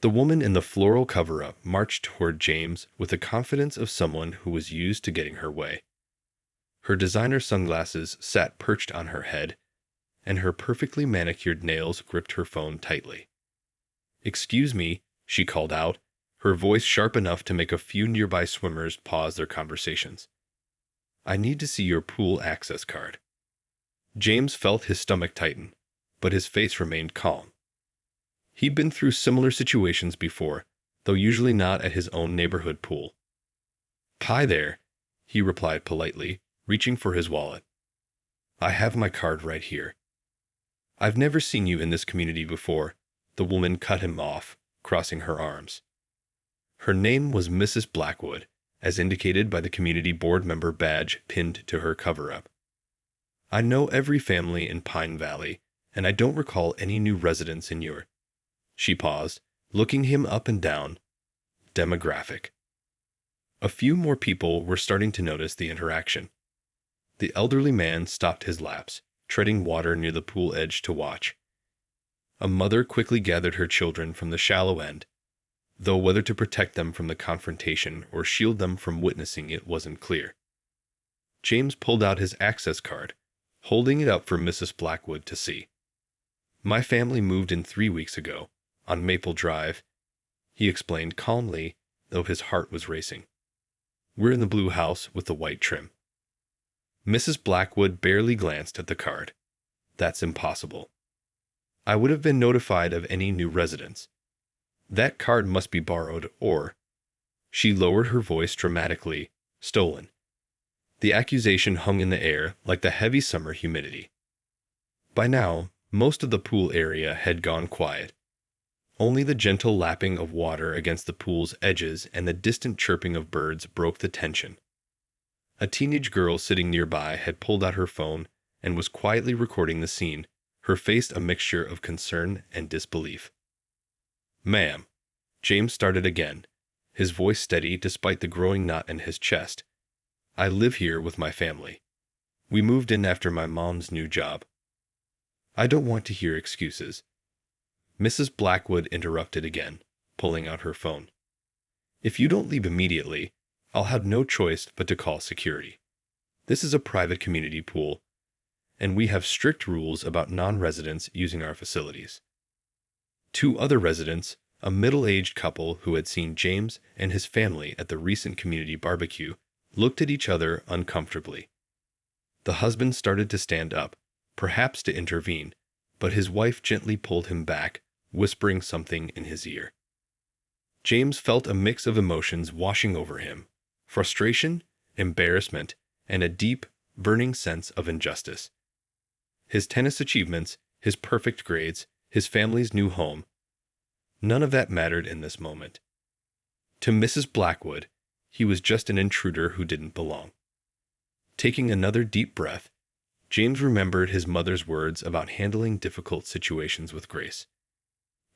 The woman in the floral cover-up marched toward James with the confidence of someone who was used to getting her way. Her designer sunglasses sat perched on her head, and her perfectly manicured nails gripped her phone tightly. "Excuse me," she called out, her voice sharp enough to make a few nearby swimmers pause their conversations. "I need to see your pool access card." James felt his stomach tighten, but his face remained calm. He'd been through similar situations before, though usually not at his own neighborhood pool. "Hi there," he replied politely, reaching for his wallet. "I have my card right here." "I've never seen you in this community before," the woman cut him off, crossing her arms. Her name was Mrs. Blackwood, as indicated by the community board member badge pinned to her cover-up. "I know every family in Pine Valley, and I don't recall any new residents in your—" She paused, looking him up and down. "Demographic." A few more people were starting to notice the interaction. The elderly man stopped his laps, treading water near the pool edge to watch. A mother quickly gathered her children from the shallow end, though whether to protect them from the confrontation or shield them from witnessing it wasn't clear. James pulled out his access card, holding it up for Mrs. Blackwood to see. "My family moved in 3 weeks ago, on Maple Drive," he explained calmly, though his heart was racing. "We're in the blue house with the white trim." Mrs. Blackwood barely glanced at the card. "That's impossible. I would have been notified of any new residents. That card must be borrowed or—" She lowered her voice dramatically, "stolen." The accusation hung in the air like the heavy summer humidity. By now, most of the pool area had gone quiet. Only the gentle lapping of water against the pool's edges and the distant chirping of birds broke the tension. A teenage girl sitting nearby had pulled out her phone and was quietly recording the scene, her face a mixture of concern and disbelief. "Ma'am," James started again, his voice steady despite the growing knot in his chest. "I live here with my family. We moved in after my mom's new job." "I don't want to hear excuses." Mrs. Blackwood interrupted again, pulling out her phone. "If you don't leave immediately, I'll have no choice but to call security. This is a private community pool, and we have strict rules about non-residents using our facilities." 2 other residents, a middle-aged couple who had seen James and his family at the recent community barbecue, looked at each other uncomfortably. The husband started to stand up, perhaps to intervene, but his wife gently pulled him back, whispering something in his ear. James felt a mix of emotions washing over him: frustration, embarrassment, and a deep, burning sense of injustice. His tennis achievements, his perfect grades, his family's new home, none of that mattered in this moment. To Mrs. Blackwood, he was just an intruder who didn't belong. Taking another deep breath, James remembered his mother's words about handling difficult situations with grace.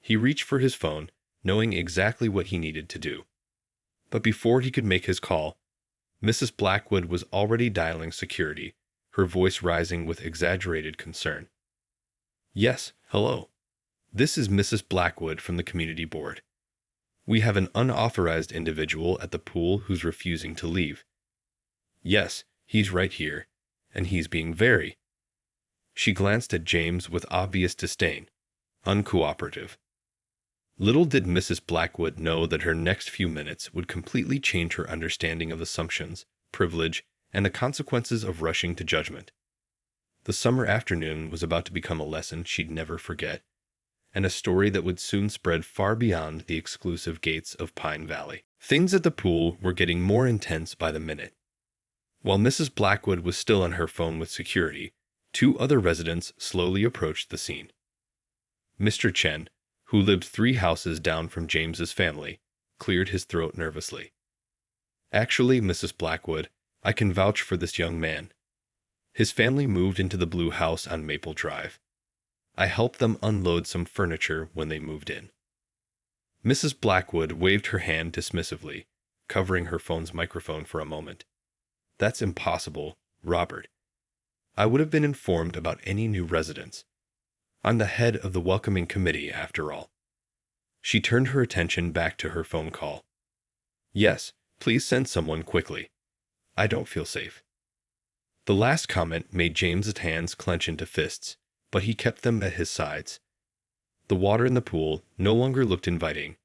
He reached for his phone, knowing exactly what he needed to do. But before he could make his call, Mrs. Blackwood was already dialing security, her voice rising with exaggerated concern. "Yes, hello. This is Mrs. Blackwood from the community board. We have an unauthorized individual at the pool who's refusing to leave. Yes, he's right here, and he's being very—" She glanced at James with obvious disdain, uncooperative. Little did Mrs. Blackwood know that her next few minutes would completely change her understanding of assumptions, privilege, and the consequences of rushing to judgment. The summer afternoon was about to become a lesson she'd never forget, and a story that would soon spread far beyond the exclusive gates of Pine Valley. Things at the pool were getting more intense by the minute. While Mrs. Blackwood was still on her phone with security, 2 other residents slowly approached the scene. Mr. Chen, who lived 3 houses down from James's family, cleared his throat nervously. "Actually, Mrs. Blackwood, I can vouch for this young man. His family moved into the blue house on Maple Drive. I helped them unload some furniture when they moved in." Mrs. Blackwood waved her hand dismissively, covering her phone's microphone for a moment. "That's impossible, Robert. I would have been informed about any new residents. I'm the head of the welcoming committee, after all." She turned her attention back to her phone call. Yes, please send someone quickly. I don't feel safe. The last comment made James's hands clench into fists, but he kept them at his sides. The water in the pool no longer looked inviting.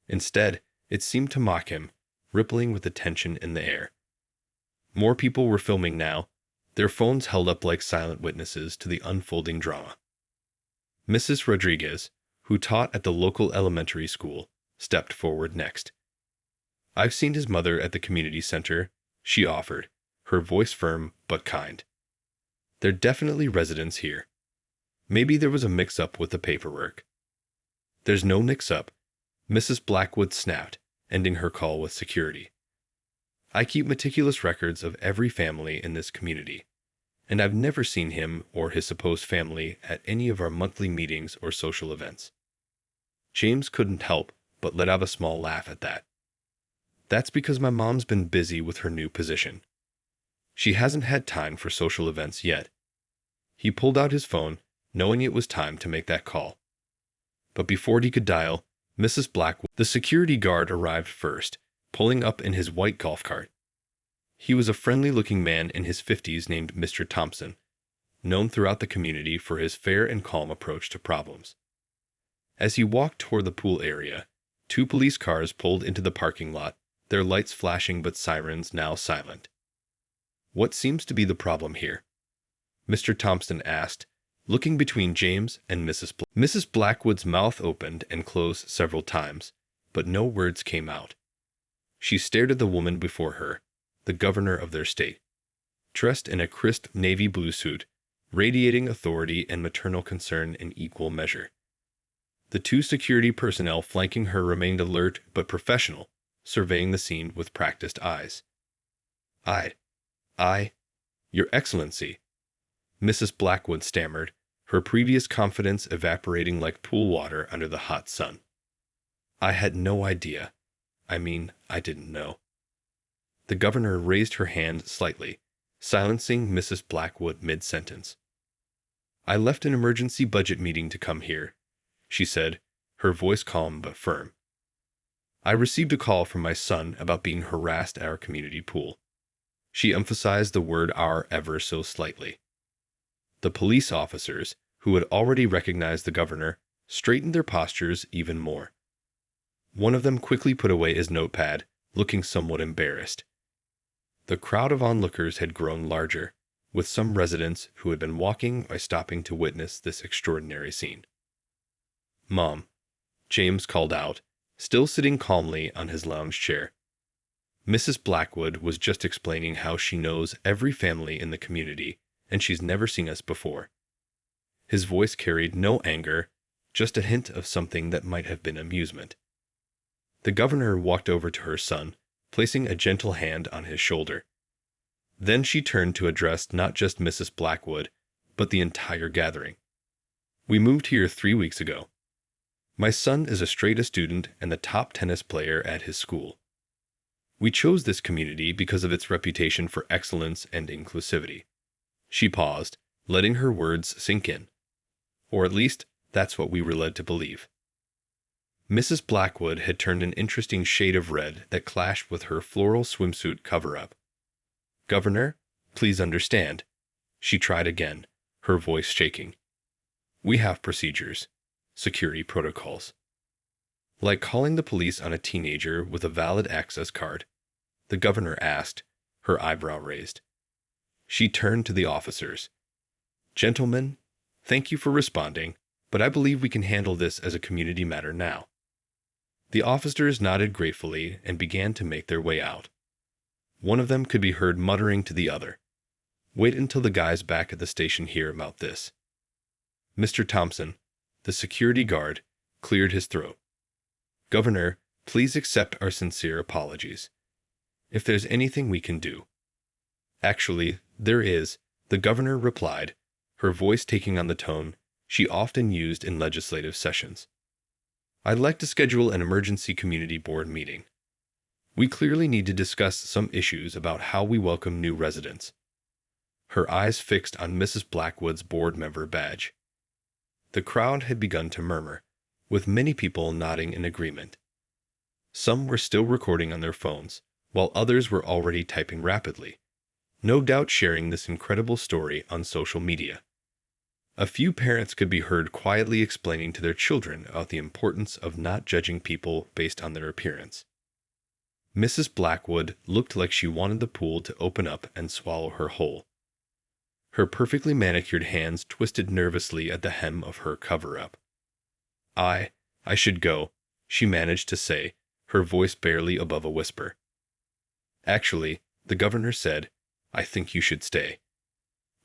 Instead, it seemed to mock him, rippling with the tension in the air. More people were filming now, their phones held up like silent witnesses to the unfolding drama. Mrs. Rodriguez, who taught at the local elementary school, stepped forward next. I've seen his mother at the community center, she offered, her voice firm but kind. They're definitely residents here. Maybe there was a mix-up with the paperwork. There's no mix-up, Mrs. Blackwood snapped, ending her call with security. I keep meticulous records of every family in this community, and I've never seen him or his supposed family at any of our monthly meetings or social events. James couldn't help but let out a small laugh at that. That's because my mom's been busy with her new position. She hasn't had time for social events yet. He pulled out his phone, knowing it was time to make that call. But before he could dial, Mrs. Blackwood, the security guard, arrived first, pulling up in his white golf cart. He was a friendly-looking man in his 50s named Mr. Thompson, known throughout the community for his fair and calm approach to problems. As he walked toward the pool area, 2 police cars pulled into the parking lot, their lights flashing but sirens now silent. What seems to be the problem here? Mr. Thompson asked, looking between James and Mrs. Blackwood's mouth opened and closed several times, but no words came out. She stared at the woman before her, the governor of their state, dressed in a crisp navy blue suit, radiating authority and maternal concern in equal measure. The 2 security personnel flanking her remained alert but professional, surveying the scene with practiced eyes. Your Excellency, Mrs. Blackwood stammered, her previous confidence evaporating like pool water under the hot sun. I had no idea. I didn't know. The governor raised her hand slightly, silencing Mrs. Blackwood mid-sentence. I left an emergency budget meeting to come here, she said, her voice calm but firm. I received a call from my son about being harassed at our community pool. She emphasized the word "our" ever so slightly. The police officers, who had already recognized the governor, straightened their postures even more. One of them quickly put away his notepad, looking somewhat embarrassed. The crowd of onlookers had grown larger, with some residents who had been walking by stopping to witness this extraordinary scene. Mom, James called out, still sitting calmly on his lounge chair. Mrs. Blackwood was just explaining how she knows every family in the community, and she's never seen us before. His voice carried no anger, just a hint of something that might have been amusement. The governor walked over to her son, placing a gentle hand on his shoulder. Then she turned to address not just Mrs. Blackwood, but the entire gathering. We moved here 3 weeks ago. My son is a straight-A student and the top tennis player at his school. We chose this community because of its reputation for excellence and inclusivity. She paused, letting her words sink in. Or at least, that's what we were led to believe. Mrs. Blackwood had turned an interesting shade of red that clashed with her floral swimsuit cover-up. Governor, please understand. She tried again, her voice shaking. We have procedures, security protocols. Like calling the police on a teenager with a valid access card, the governor asked, her eyebrow raised. She turned to the officers. Gentlemen, thank you for responding, but I believe we can handle this as a community matter now. The officers nodded gratefully and began to make their way out. One of them could be heard muttering to the other. Wait until the guys back at the station hear about this. Mr. Thompson, the security guard, cleared his throat. Governor, please accept our sincere apologies. If there's anything we can do. Actually, there is, the governor replied, her voice taking on the tone she often used in legislative sessions. I'd like to schedule an emergency community board meeting. We clearly need to discuss some issues about how we welcome new residents. Her eyes fixed on Mrs. Blackwood's board member badge. The crowd had begun to murmur, with many people nodding in agreement. Some were still recording on their phones, while others were already typing rapidly, no doubt sharing this incredible story on social media. A few parents could be heard quietly explaining to their children about the importance of not judging people based on their appearance. Mrs. Blackwood looked like she wanted the pool to open up and swallow her whole. Her perfectly manicured hands twisted nervously at the hem of her cover-up. I should go," she managed to say, her voice barely above a whisper. "Actually," the governor said, "I think you should stay.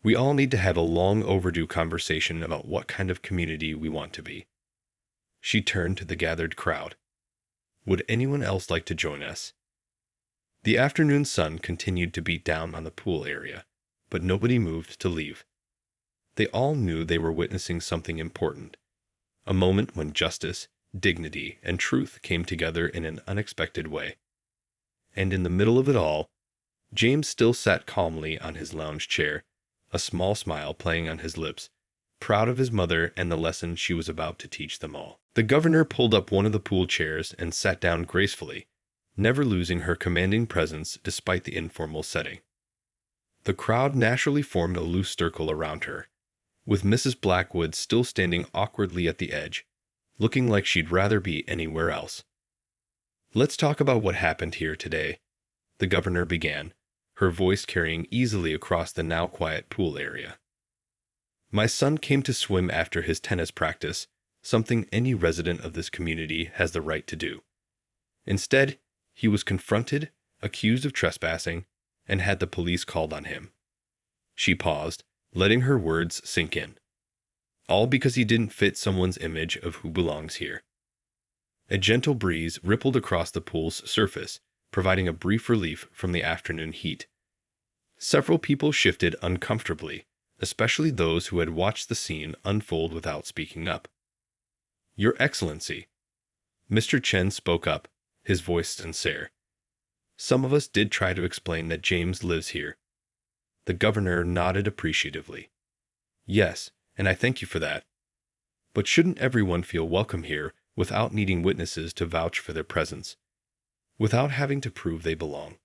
We all need to have a long overdue conversation about what kind of community we want to be." She turned to the gathered crowd. "Would anyone else like to join us?" The afternoon sun continued to beat down on the pool area, but nobody moved to leave. They all knew they were witnessing something important, a moment when justice, dignity, and truth came together in an unexpected way. And in the middle of it all, James still sat calmly on his lounge chair, a small smile playing on his lips, proud of his mother and the lesson she was about to teach them all. The governor pulled up one of the pool chairs and sat down gracefully, never losing her commanding presence despite the informal setting. The crowd naturally formed a loose circle around her, with Mrs. Blackwood still standing awkwardly at the edge, looking like she'd rather be anywhere else. "Let's talk about what happened here today," the governor began, her voice carrying easily across the now quiet pool area. "My son came to swim after his tennis practice, something any resident of this community has the right to do. Instead, he was confronted, accused of trespassing, and had the police called on him." She paused, letting her words sink in. "All because he didn't fit someone's image of who belongs here." A gentle breeze rippled across the pool's surface, providing a brief relief from the afternoon heat. Several people shifted uncomfortably, especially those who had watched the scene unfold without speaking up. "Your Excellency," Mr. Chen spoke up, his voice sincere. "Some of us did try to explain that James lives here." The governor nodded appreciatively. "Yes, and I thank you for that. But shouldn't everyone feel welcome here without needing witnesses to vouch for their presence, without having to prove they belong?"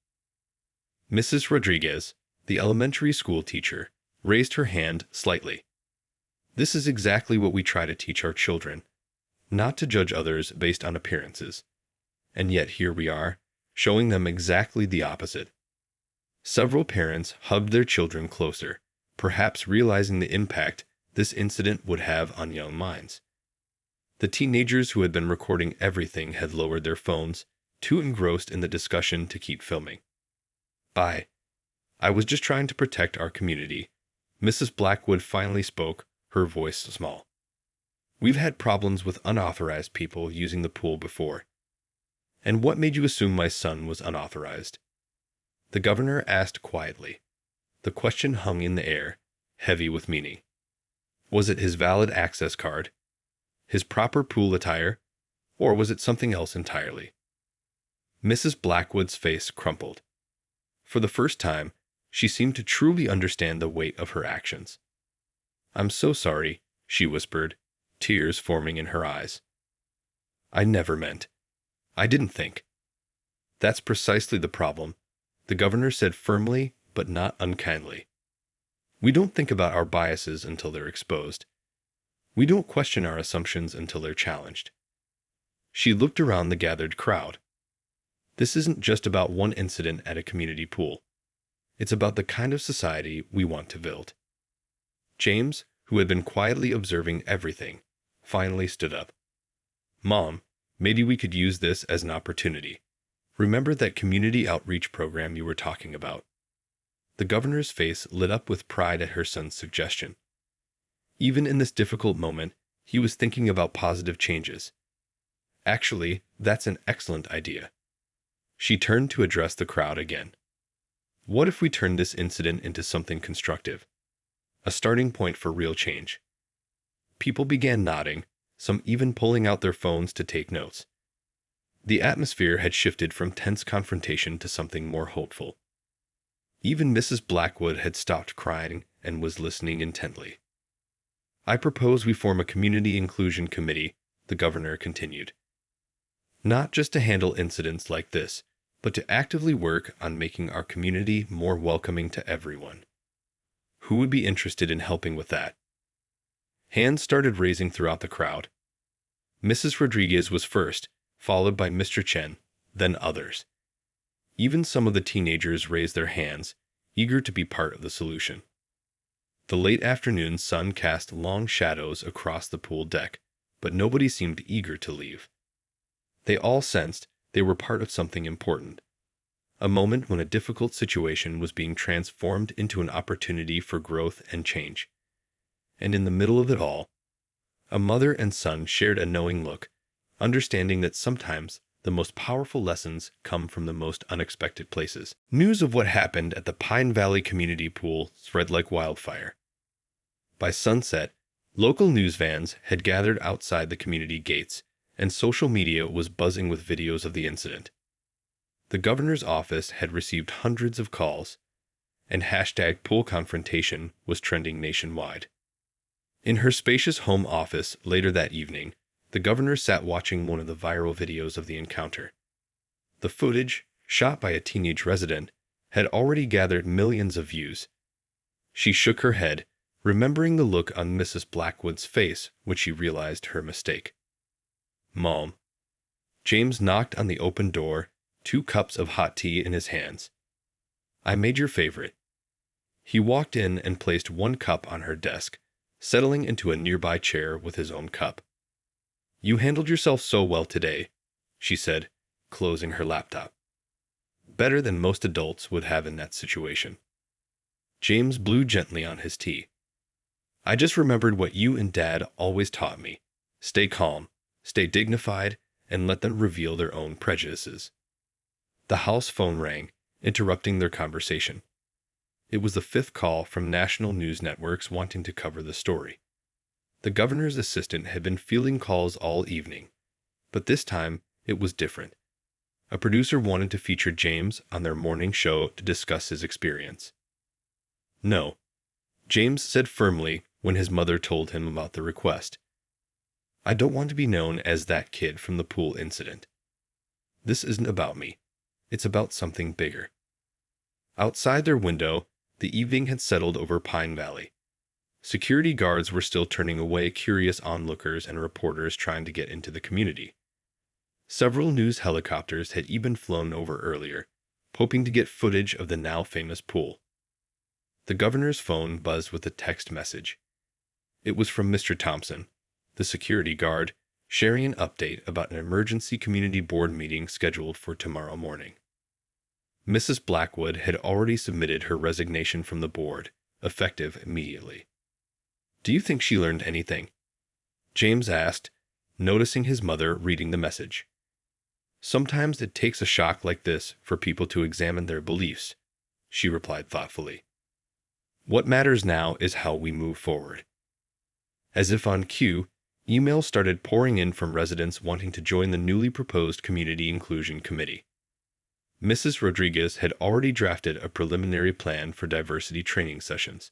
Mrs. Rodriguez, the elementary school teacher, raised her hand slightly. "This is exactly what we try to teach our children, not to judge others based on appearances. And yet here we are, showing them exactly the opposite." Several parents hugged their children closer, perhaps realizing the impact this incident would have on young minds. The teenagers who had been recording everything had lowered their phones, too engrossed in the discussion to keep filming. I was just trying to protect our community," Mrs. Blackwood finally spoke, her voice small. "We've had problems with unauthorized people using the pool before." "And what made you assume my son was unauthorized?" the governor asked quietly. The question hung in the air, heavy with meaning. Was it his valid access card, his proper pool attire, or was it something else entirely? Mrs. Blackwood's face crumpled. For the first time, she seemed to truly understand the weight of her actions. "I'm so sorry," she whispered, tears forming in her eyes. "I never meant. I didn't think." "That's precisely the problem," the governor said firmly but not unkindly. "We don't think about our biases until they're exposed. We don't question our assumptions until they're challenged." She looked around the gathered crowd. "This isn't just about one incident at a community pool. It's about the kind of society we want to build." James, who had been quietly observing everything, finally stood up. "Mom, maybe we could use this as an opportunity. Remember that community outreach program you were talking about?" The governor's face lit up with pride at her son's suggestion. Even in this difficult moment, he was thinking about positive changes. "Actually, that's an excellent idea." She turned to address the crowd again. "What if we turn this incident into something constructive? A starting point for real change." People began nodding, some even pulling out their phones to take notes. The atmosphere had shifted from tense confrontation to something more hopeful. Even Mrs. Blackwood had stopped crying and was listening intently. "I propose we form a community inclusion committee the governor continued. Not just to handle incidents like this, but to actively work on making our community more welcoming to everyone. Who would be interested in helping with that? Hands started raising throughout the crowd. Mrs. Rodriguez was first, followed by Mr. Chen, then others. Even some of the teenagers raised their hands, eager to be part of the solution. The late afternoon sun cast long shadows across the pool deck, but nobody seemed eager to leave. They all sensed they were part of something important, a moment when a difficult situation was being transformed into an opportunity for growth and change. And in the middle of it all, a mother and son shared a knowing look, understanding that sometimes the most powerful lessons come from the most unexpected places. News of what happened at the Pine Valley Community Pool spread like wildfire. By sunset, local news vans had gathered outside the community gates, and social media was buzzing with videos of the incident. The governor's office had received hundreds of calls, and #PoolConfrontation was trending nationwide. In her spacious home office later that evening, the governor sat watching one of the viral videos of the encounter. The footage, shot by a teenage resident, had already gathered millions of views. She shook her head, remembering the look on Mrs. Blackwood's face when she realized her mistake. "Mom." James knocked on the open door, 2 cups of hot tea in his hands. "I made your favorite." He walked in and placed 1 cup on her desk, settling into a nearby chair with his own cup. "You handled yourself so well today," she said, closing her laptop. "Better than most adults would have in that situation." James blew gently on his tea. "I just remembered what you and Dad always taught me. Stay calm, stay dignified, and let them reveal their own prejudices." The house phone rang, interrupting their conversation. It was the 5th call from national news networks wanting to cover the story. The governor's assistant had been fielding calls all evening, but this time it was different. A producer wanted to feature James on their morning show to discuss his experience. "No," James said firmly when his mother told him about the request. "I don't want to be known as that kid from the pool incident. This isn't about me. It's about something bigger." Outside their window, the evening had settled over Pine Valley. Security guards were still turning away curious onlookers and reporters trying to get into the community. Several news helicopters had even flown over earlier, hoping to get footage of the now famous pool. The governor's phone buzzed with a text message. It was from Mr. Thompson, the security guard, sharing an update about an emergency community board meeting scheduled for tomorrow morning. Mrs. Blackwood had already submitted her resignation from the board, effective immediately. "Do you think she learned anything?" James asked, noticing his mother reading the message. "Sometimes it takes a shock like this for people to examine their beliefs," she replied thoughtfully. "What matters now is how we move forward." As if on cue, emails started pouring in from residents wanting to join the newly proposed Community Inclusion Committee. Mrs. Rodriguez had already drafted a preliminary plan for diversity training sessions.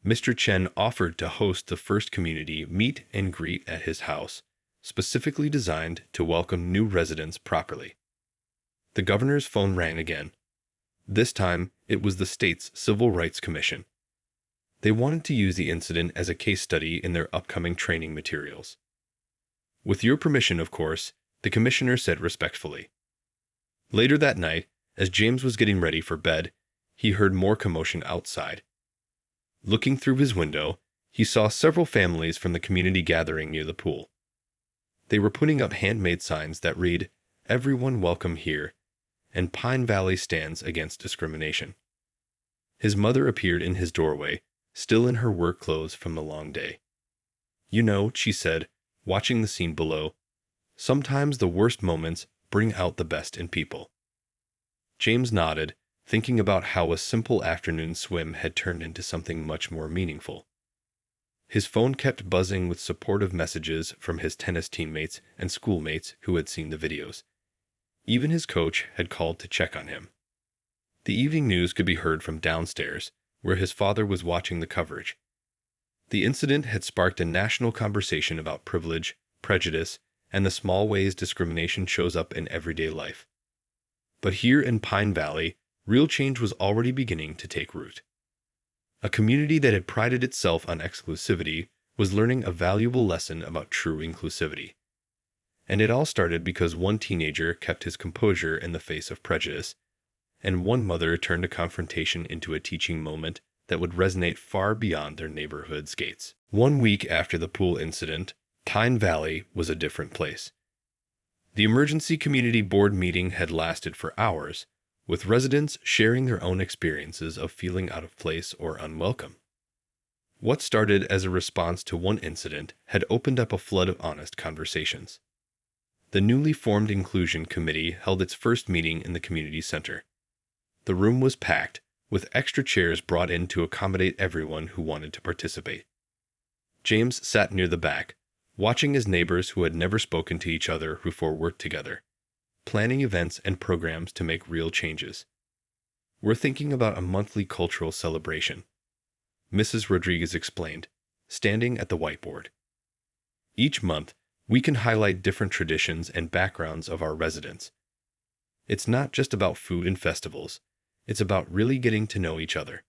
Mr. Chen offered to host the first community meet and greet at his house, specifically designed to welcome new residents properly. The governor's phone rang again. This time, it was the state's Civil Rights Commission. They wanted to use the incident as a case study in their upcoming training materials. "With your permission, of course," the commissioner said respectfully. Later that night, as James was getting ready for bed, he heard more commotion outside. Looking through his window, he saw several families from the community gathering near the pool. They were putting up handmade signs that read, "Everyone welcome here," and "Pine Valley stands against discrimination." His mother appeared in his doorway, still in her work clothes from the long day. "You know," she said, watching the scene below, "sometimes the worst moments bring out the best in people." James nodded, thinking about how a simple afternoon swim had turned into something much more meaningful. His phone kept buzzing with supportive messages from his tennis teammates and schoolmates who had seen the videos. Even his coach had called to check on him. The evening news could be heard from downstairs, where his father was watching the coverage. The incident had sparked a national conversation about privilege, prejudice, and the small ways discrimination shows up in everyday life. But here in Pine Valley, real change was already beginning to take root. A community that had prided itself on exclusivity was learning a valuable lesson about true inclusivity. And it all started because one teenager kept his composure in the face of prejudice, and one mother turned a confrontation into a teaching moment that would resonate far beyond their neighborhood's gates. 1 week after the pool incident, Pine Valley was a different place. The emergency community board meeting had lasted for hours, with residents sharing their own experiences of feeling out of place or unwelcome. What started as a response to one incident had opened up a flood of honest conversations. The newly formed Inclusion Committee held its first meeting in the community center. The room was packed, with extra chairs brought in to accommodate everyone who wanted to participate. James sat near the back, watching his neighbors who had never spoken to each other before work together, planning events and programs to make real changes. "We're thinking about a monthly cultural celebration," Mrs. Rodriguez explained, standing at the whiteboard. "Each month, we can highlight different traditions and backgrounds of our residents. It's not just about food and festivals, it's about really getting to know each other."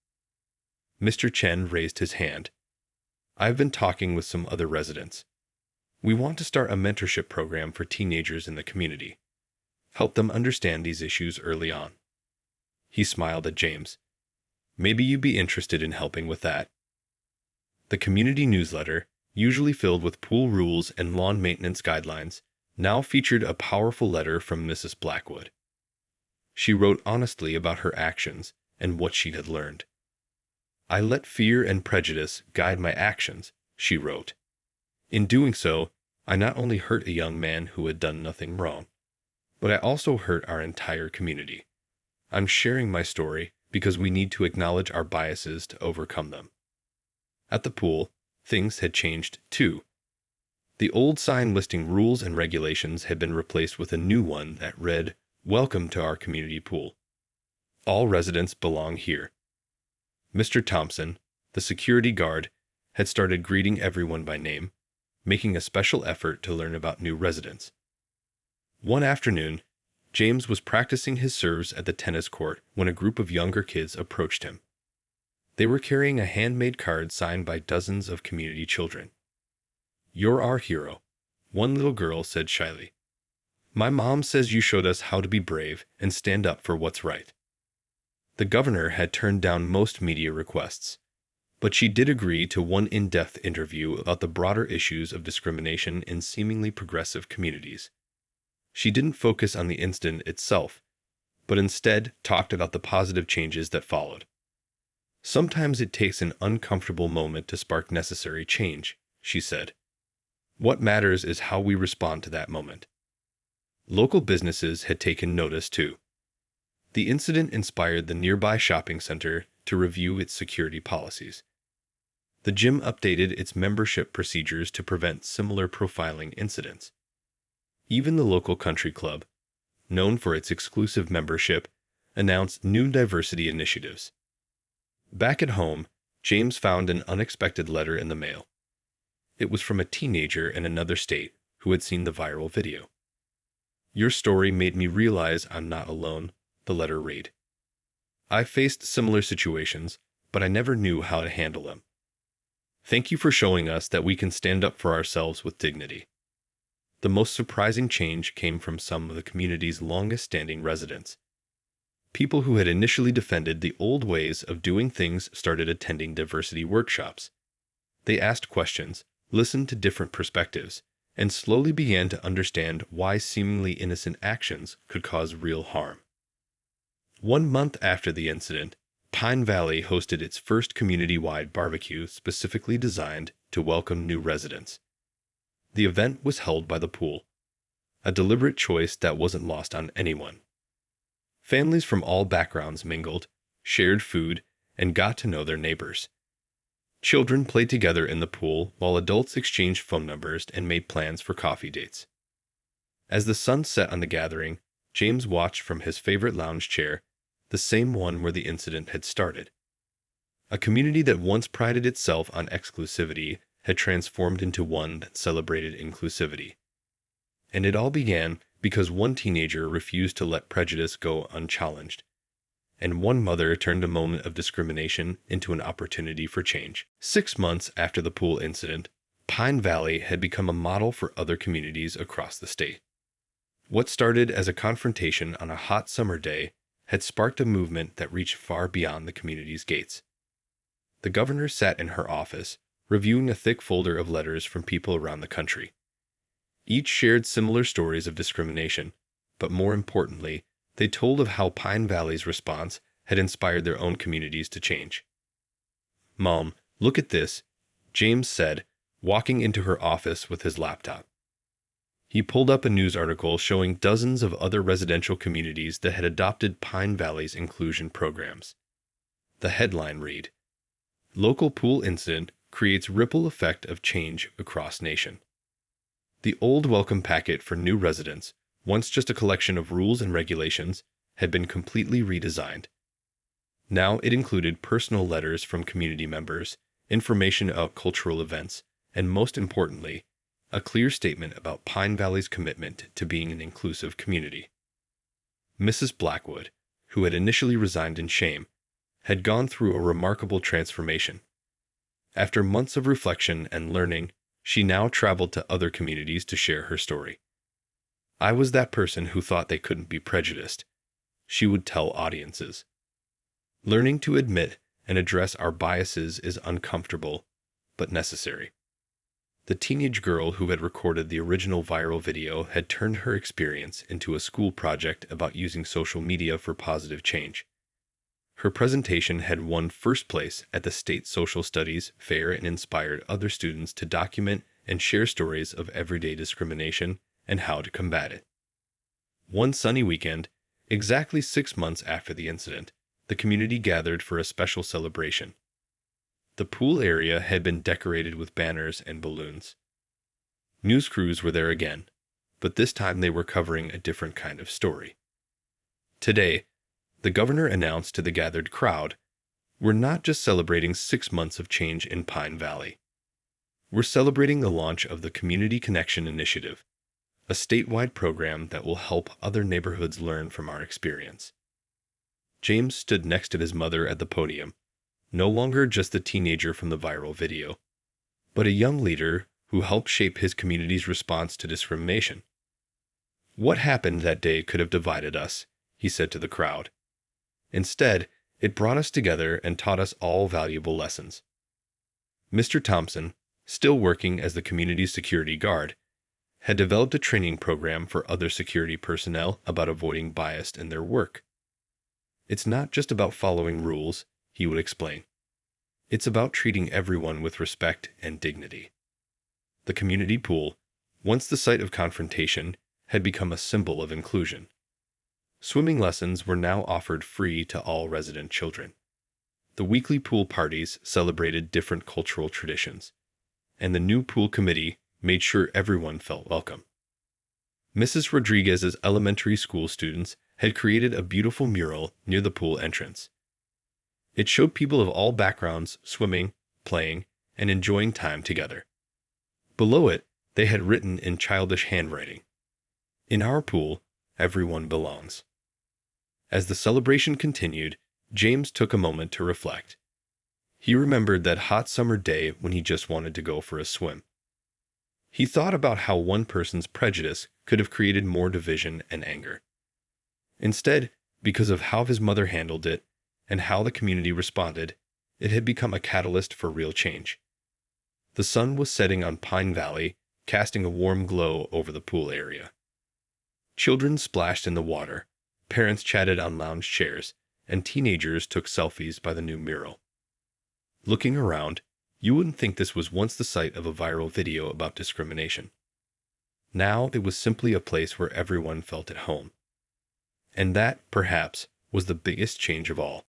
Mr. Chen raised his hand. "I've been talking with some other residents. We want to start a mentorship program for teenagers in the community. Help them understand these issues early on." He smiled at James. "Maybe you'd be interested in helping with that." The community newsletter, usually filled with pool rules and lawn maintenance guidelines, now featured a powerful letter from Mrs. Blackwood. She wrote honestly about her actions and what she had learned. "I let fear and prejudice guide my actions," she wrote. "In doing so, I not only hurt a young man who had done nothing wrong, but I also hurt our entire community. I'm sharing my story because we need to acknowledge our biases to overcome them." At the pool, things had changed too. The old sign listing rules and regulations had been replaced with a new one that read, "Welcome to our community pool. All residents belong here." Mr. Thompson, the security guard, had started greeting everyone by name, making a special effort to learn about new residents. One afternoon, James was practicing his serves at the tennis court when a group of younger kids approached him. They were carrying a handmade card signed by dozens of community children. "You're our hero," one little girl said shyly. "My mom says you showed us how to be brave and stand up for what's right." The governor had turned down most media requests, but she did agree to one in-depth interview about the broader issues of discrimination in seemingly progressive communities. She didn't focus on the incident itself, but instead talked about the positive changes that followed. "Sometimes it takes an uncomfortable moment to spark necessary change," she said. "What matters is how we respond to that moment." Local businesses had taken notice too. The incident inspired the nearby shopping center to review its security policies. The gym updated its membership procedures to prevent similar profiling incidents. Even the local country club, known for its exclusive membership, announced new diversity initiatives. Back at home, James found an unexpected letter in the mail. It was from a teenager in another state who had seen the viral video. "Your story made me realize I'm not alone," the letter read. "I faced similar situations, but I never knew how to handle them. Thank you for showing us that we can stand up for ourselves with dignity." The most surprising change came from some of the community's longest-standing residents. People who had initially defended the old ways of doing things started attending diversity workshops. They asked questions, listened to different perspectives, and slowly began to understand why seemingly innocent actions could cause real harm. 1 month after the incident, Pine Valley hosted its first community-wide barbecue specifically designed to welcome new residents. The event was held by the pool, a deliberate choice that wasn't lost on anyone. Families from all backgrounds mingled, shared food, and got to know their neighbors. Children played together in the pool while adults exchanged phone numbers and made plans for coffee dates. As the sun set on the gathering, James watched from his favorite lounge chair, the same one where the incident had started. A community that once prided itself on exclusivity had transformed into one that celebrated inclusivity. And it all began because one teenager refused to let prejudice go unchallenged, and one mother turned a moment of discrimination into an opportunity for change. 6 months after the pool incident, Pine Valley had become a model for other communities across the state. What started as a confrontation on a hot summer day had sparked a movement that reached far beyond the community's gates. The governor sat in her office, reviewing a thick folder of letters from people around the country. Each shared similar stories of discrimination, but more importantly, they told of how Pine Valley's response had inspired their own communities to change. "Mom, look at this," James said, walking into her office with his laptop. He pulled up a news article showing dozens of other residential communities that had adopted Pine Valley's inclusion programs. The headline read, "Local pool incident creates ripple effect of change across nation." The old welcome packet for new residents, once just a collection of rules and regulations, had been completely redesigned. Now it included personal letters from community members, information about cultural events, and most importantly, a clear statement about Pine Valley's commitment to being an inclusive community. Mrs. Blackwood, who had initially resigned in shame, had gone through a remarkable transformation. After months of reflection and learning, she now traveled to other communities to share her story. "I was that person who thought they couldn't be prejudiced," she would tell audiences. "Learning to admit and address our biases is uncomfortable, but necessary." The teenage girl who had recorded the original viral video had turned her experience into a school project about using social media for positive change. Her presentation had won first place at the State Social Studies Fair and inspired other students to document and share stories of everyday discrimination and how to combat it. One sunny weekend, exactly 6 months after the incident, the community gathered for a special celebration. The pool area had been decorated with banners and balloons. News crews were there again, but this time they were covering a different kind of story. Today, the governor announced to the gathered crowd, "We're not just celebrating 6 months of change in Pine Valley. We're celebrating the launch of the Community Connection Initiative, a statewide program that will help other neighborhoods learn from our experience." James stood next to his mother at the podium, no longer just the teenager from the viral video, but a young leader who helped shape his community's response to discrimination. "What happened that day could have divided us," he said to the crowd. "Instead, it brought us together and taught us all valuable lessons." Mr. Thompson, still working as the community's security guard, had developed a training program for other security personnel about avoiding bias in their work. "It's not just about following rules," he would explain. "It's about treating everyone with respect and dignity." The community pool, once the site of confrontation, had become a symbol of inclusion. Swimming lessons were now offered free to all resident children. The weekly pool parties celebrated different cultural traditions, and the new pool committee made sure everyone felt welcome. Mrs. Rodriguez's elementary school students had created a beautiful mural near the pool entrance. It showed people of all backgrounds swimming, playing, and enjoying time together. Below it, they had written in childish handwriting, "In our pool, everyone belongs." As the celebration continued, James took a moment to reflect. He remembered that hot summer day when he just wanted to go for a swim. He thought about how one person's prejudice could have created more division and anger. Instead, because of how his mother handled it and how the community responded, it had become a catalyst for real change. The sun was setting on Pine Valley, casting a warm glow over the pool area. Children splashed in the water, parents chatted on lounge chairs, and teenagers took selfies by the new mural. Looking around, you wouldn't think this was once the site of a viral video about discrimination. Now it was simply a place where everyone felt at home. And that, perhaps, was the biggest change of all.